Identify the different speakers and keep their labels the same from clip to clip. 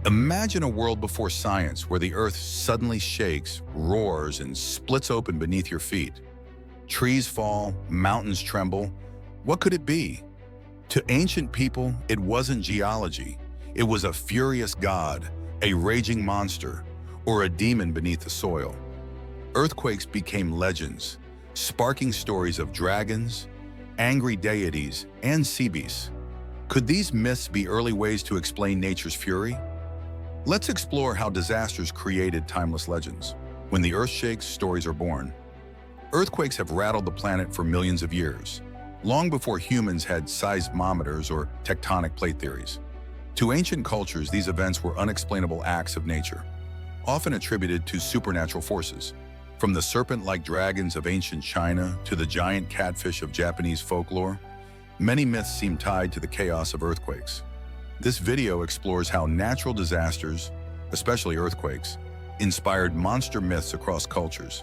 Speaker 1: Imagine a world before science where the earth suddenly shakes, roars, and splits open beneath your feet. Trees fall, mountains tremble. What could it be? To ancient people, it wasn't geology. It was a furious god, a raging monster, or a demon beneath the soil. Earthquakes became legends, sparking stories of dragons, angry deities, and sea beasts. Could these myths be early ways to explain nature's fury? Let's explore how disasters created timeless legends. When the earth shakes, stories are born. Earthquakes have rattled the planet for millions of years, long before humans had seismometers or tectonic plate theories. To ancient cultures, these events were unexplainable acts of nature, often attributed to supernatural forces. From the serpent-like dragons of ancient China to the giant catfish of Japanese folklore, many myths seem tied to the chaos of earthquakes. This video explores how natural disasters, especially earthquakes, inspired monster myths across cultures.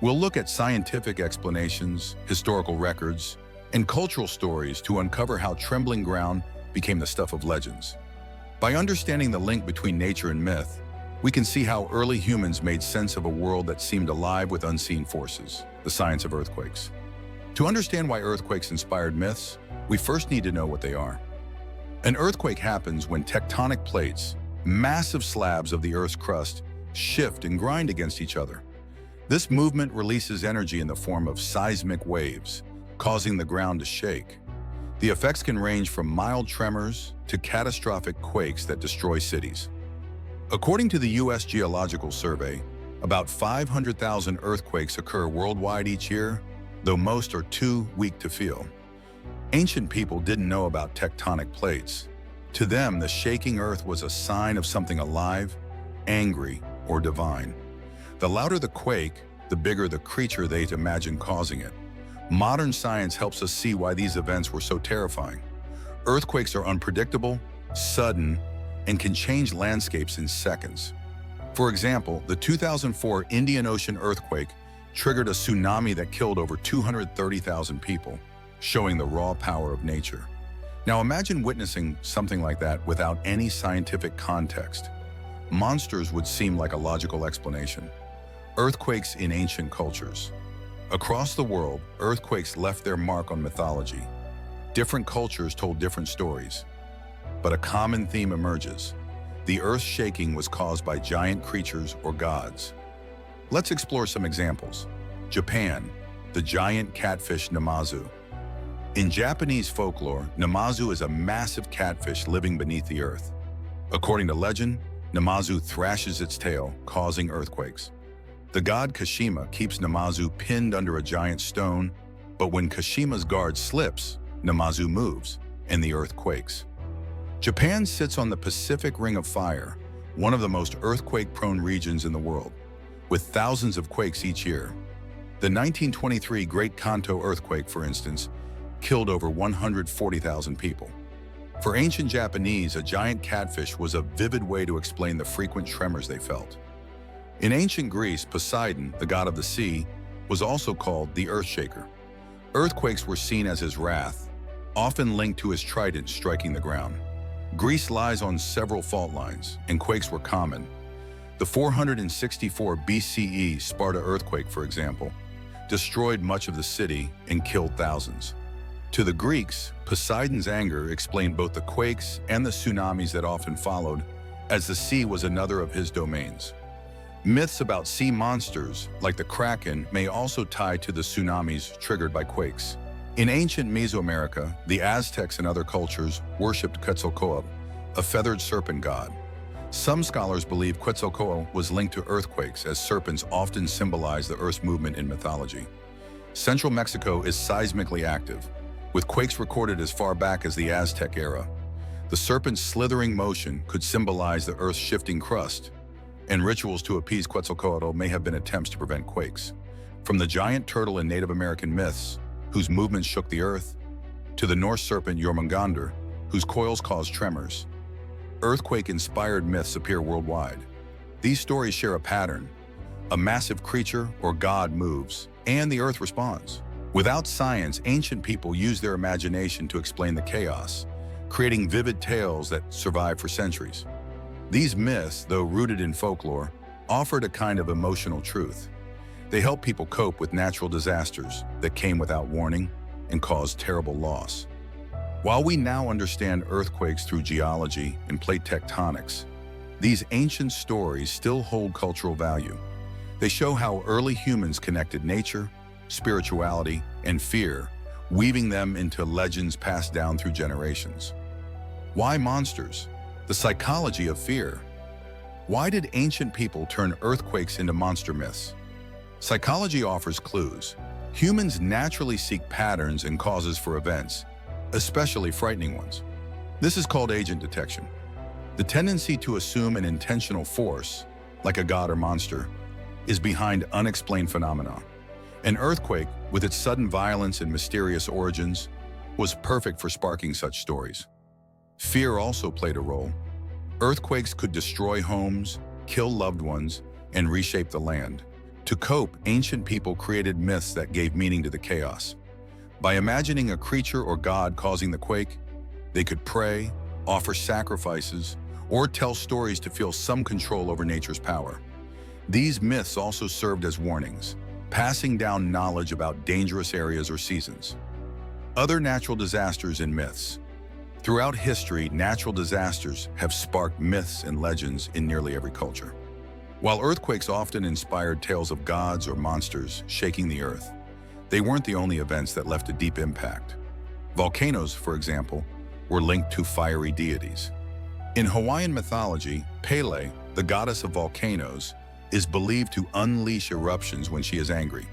Speaker 1: We'll look at scientific explanations, historical records, and cultural stories to uncover how trembling ground became the stuff of legends. By understanding the link between nature and myth, we can see how early humans made sense of a world that seemed alive with unseen forces, the science of earthquakes. To understand why earthquakes inspired myths, we first need to know what they are. An earthquake happens when tectonic plates, massive slabs of the Earth's crust, shift and grind against each other. This movement releases energy in the form of seismic waves, causing the ground to shake. The effects can range from mild tremors to catastrophic quakes that destroy cities. According to the U.S. Geological Survey, about 500,000 earthquakes occur worldwide each year, though most are too weak to feel. Ancient people didn't know about tectonic plates. To them, the shaking earth was a sign of something alive, angry, or divine. The louder the quake, the bigger the creature they'd imagined causing it. Modern science helps us see why these events were so terrifying. Earthquakes are unpredictable, sudden, and can change landscapes in seconds. For example, the 2004 Indian Ocean earthquake triggered a tsunami that killed over 230,000 people, showing the raw power of nature. Now imagine witnessing something like that without any scientific context. Monsters would seem like a logical explanation. Earthquakes in ancient cultures. Across the world, earthquakes left their mark on mythology. Different cultures told different stories. But a common theme emerges. The earth shaking was caused by giant creatures or gods. Let's explore some examples. Japan, the giant catfish Namazu. In Japanese folklore, Namazu is a massive catfish living beneath the earth. According to legend, Namazu thrashes its tail, causing earthquakes. The god Kashima keeps Namazu pinned under a giant stone, but when Kashima's guard slips, Namazu moves, and the earth quakes. Japan sits on the Pacific Ring of Fire, one of the most earthquake-prone regions in the world, with thousands of quakes each year. The 1923 Great Kanto earthquake, for instance, killed over 140,000 people. For ancient Japanese, a giant catfish was a vivid way to explain the frequent tremors they felt. In ancient Greece, Poseidon, the god of the sea, was also called the Earthshaker. Earthquakes were seen as his wrath, often linked to his trident striking the ground. Greece lies on several fault lines, and quakes were common. The 464 BCE Sparta earthquake, for example, destroyed much of the city and killed thousands. To the Greeks, Poseidon's anger explained both the quakes and the tsunamis that often followed, as the sea was another of his domains. Myths about sea monsters, like the Kraken, may also tie to the tsunamis triggered by quakes. In ancient Mesoamerica, the Aztecs and other cultures worshipped Quetzalcoatl, a feathered serpent god. Some scholars believe Quetzalcoatl was linked to earthquakes, as serpents often symbolize the Earth's movement in mythology. Central Mexico is seismically active, with quakes recorded as far back as the Aztec era. The serpent's slithering motion could symbolize the Earth's shifting crust, and rituals to appease Quetzalcoatl may have been attempts to prevent quakes. From the giant turtle in Native American myths, whose movements shook the earth, to the Norse serpent Jörmungandr, whose coils caused tremors, earthquake-inspired myths appear worldwide. These stories share a pattern. A massive creature or god moves, and the earth responds. Without science, ancient people used their imagination to explain the chaos, creating vivid tales that survived for centuries. These myths, though rooted in folklore, offered a kind of emotional truth. They helped people cope with natural disasters that came without warning and caused terrible loss. While we now understand earthquakes through geology and plate tectonics, these ancient stories still hold cultural value. They show how early humans connected nature, spirituality, and fear, weaving them into legends passed down through generations. Why monsters? The psychology of fear. Why did ancient people turn earthquakes into monster myths? Psychology offers clues. Humans naturally seek patterns and causes for events, especially frightening ones. This is called agent detection. The tendency to assume an intentional force, like a god or monster, is behind unexplained phenomena. An earthquake, with its sudden violence and mysterious origins, was perfect for sparking such stories. Fear also played a role. Earthquakes could destroy homes, kill loved ones, and reshape the land. To cope, ancient people created myths that gave meaning to the chaos. By imagining a creature or god causing the quake, they could pray, offer sacrifices, or tell stories to feel some control over nature's power. These myths also served as warnings, passing down knowledge about dangerous areas or seasons. Other natural disasters and myths. Throughout history, natural disasters have sparked myths and legends in nearly every culture. While earthquakes often inspired tales of gods or monsters shaking the earth, they weren't the only events that left a deep impact. Volcanoes, for example, were linked to fiery deities. In Hawaiian mythology, Pele, the goddess of volcanoes, is believed to unleash eruptions when she is angry.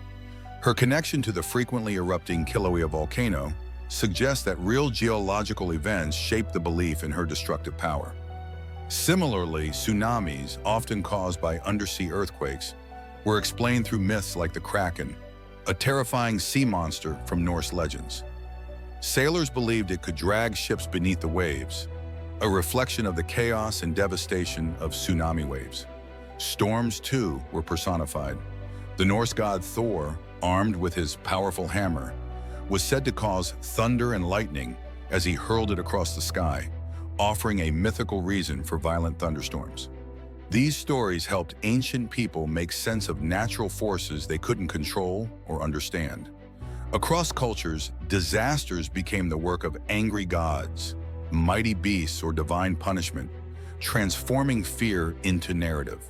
Speaker 1: Her connection to the frequently erupting Kilauea volcano suggests that real geological events shape the belief in her destructive power. Similarly, tsunamis, often caused by undersea earthquakes, were explained through myths like the Kraken, a terrifying sea monster from Norse legends. Sailors believed it could drag ships beneath the waves, a reflection of the chaos and devastation of tsunami waves. Storms, too, were personified. The Norse god Thor, armed with his powerful hammer, was said to cause thunder and lightning as he hurled it across the sky, offering a mythical reason for violent thunderstorms. These stories helped ancient people make sense of natural forces they couldn't control or understand. Across cultures, disasters became the work of angry gods, mighty beasts, or divine punishment, transforming fear into narrative.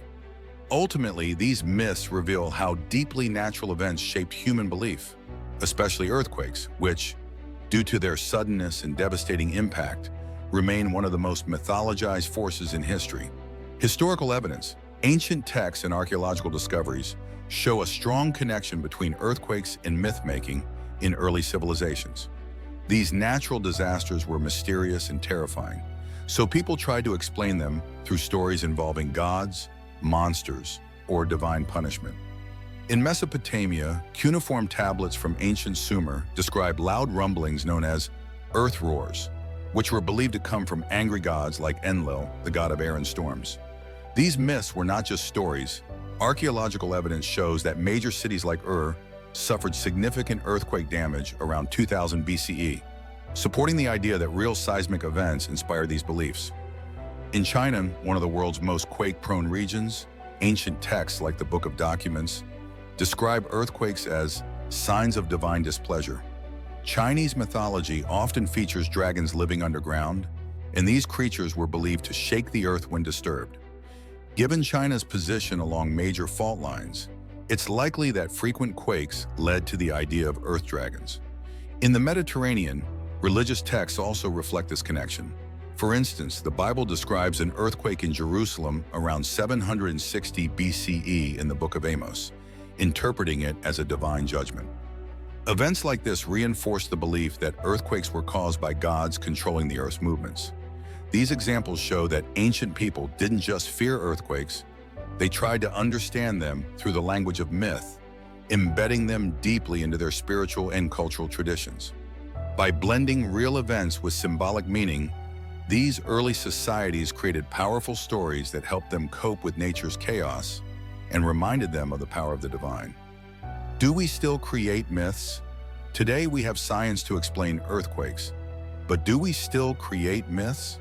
Speaker 1: Ultimately, these myths reveal how deeply natural events shaped human belief, especially earthquakes, which, due to their suddenness and devastating impact, remain one of the most mythologized forces in history. Historical evidence, ancient texts and archaeological discoveries show a strong connection between earthquakes and myth-making in early civilizations. These natural disasters were mysterious and terrifying, so people tried to explain them through stories involving gods, monsters, or divine punishment. In Mesopotamia, cuneiform tablets from ancient Sumer describe loud rumblings known as earth roars, which were believed to come from angry gods like Enlil, the god of air and storms. These myths were not just stories. Archaeological evidence shows that major cities like Ur suffered significant earthquake damage around 2000 BCE, supporting the idea that real seismic events inspired these beliefs. In China, one of the world's most quake-prone regions, ancient texts like the Book of Documents describe earthquakes as signs of divine displeasure. Chinese mythology often features dragons living underground, and these creatures were believed to shake the earth when disturbed. Given China's position along major fault lines, it's likely that frequent quakes led to the idea of earth dragons. In the Mediterranean, religious texts also reflect this connection. For instance, the Bible describes an earthquake in Jerusalem around 760 BCE in the book of Amos, interpreting it as a divine judgment. Events like this reinforce the belief that earthquakes were caused by gods controlling the earth's movements. These examples show that ancient people didn't just fear earthquakes, they tried to understand them through the language of myth, embedding them deeply into their spiritual and cultural traditions. By blending real events with symbolic meaning, these early societies created powerful stories that helped them cope with nature's chaos and reminded them of the power of the divine. Do we still create myths? Today we have science to explain earthquakes, but do we still create myths?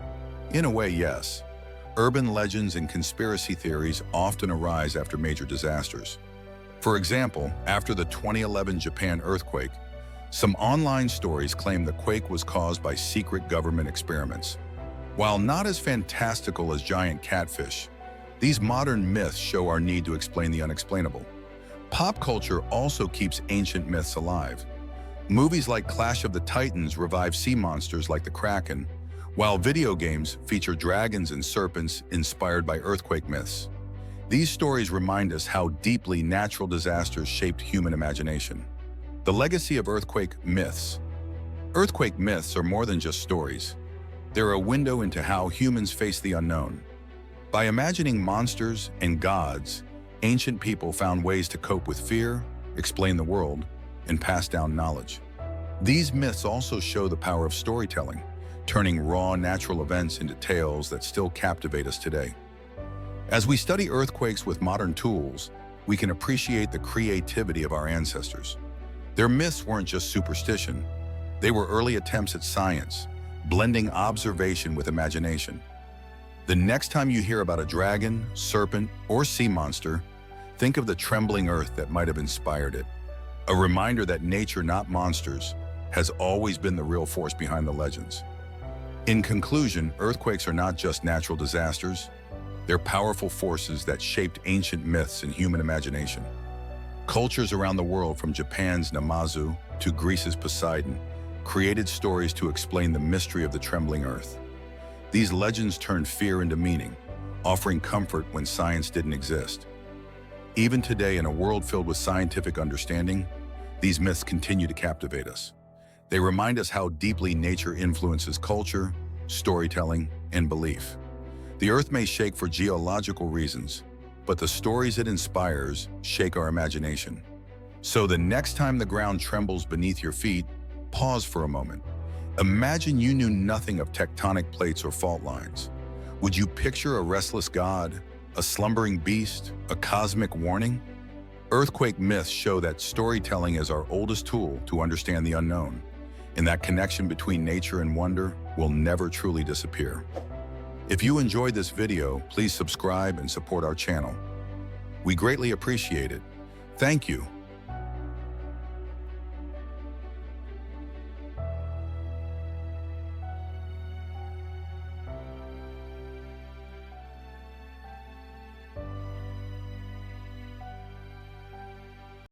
Speaker 1: In a way, yes. Urban legends and conspiracy theories often arise after major disasters. For example, after the 2011 Japan earthquake, some online stories claim the quake was caused by secret government experiments. While not as fantastical as giant catfish, these modern myths show our need to explain the unexplainable. Pop culture also keeps ancient myths alive. Movies like Clash of the Titans revive sea monsters like the Kraken, while video games feature dragons and serpents inspired by earthquake myths. These stories remind us how deeply natural disasters shaped human imagination. The legacy of earthquake myths. Earthquake myths are more than just stories. They're a window into how humans face the unknown. By imagining monsters and gods, ancient people found ways to cope with fear, explain the world, and pass down knowledge. These myths also show the power of storytelling, turning raw natural events into tales that still captivate us today. As we study earthquakes with modern tools, we can appreciate the creativity of our ancestors. Their myths weren't just superstition. They were early attempts at science, blending observation with imagination. The next time you hear about a dragon, serpent, or sea monster, think of the trembling earth that might have inspired it. A reminder that nature, not monsters, has always been the real force behind the legends. In conclusion, earthquakes are not just natural disasters. They're powerful forces that shaped ancient myths and human imagination. Cultures around the world, from Japan's Namazu to Greece's Poseidon, created stories to explain the mystery of the trembling earth. These legends turned fear into meaning, offering comfort when science didn't exist. Even today, in a world filled with scientific understanding, these myths continue to captivate us. They remind us how deeply nature influences culture, storytelling, and belief. The earth may shake for geological reasons, but the stories it inspires shake our imagination. So the next time the ground trembles beneath your feet, pause for a moment. Imagine you knew nothing of tectonic plates or fault lines. Would you picture a restless god, a slumbering beast, a cosmic warning? Earthquake myths show that storytelling is our oldest tool to understand the unknown, and that connection between nature and wonder will never truly disappear. If you enjoyed this video, please subscribe and support our channel. We greatly appreciate it. Thank you.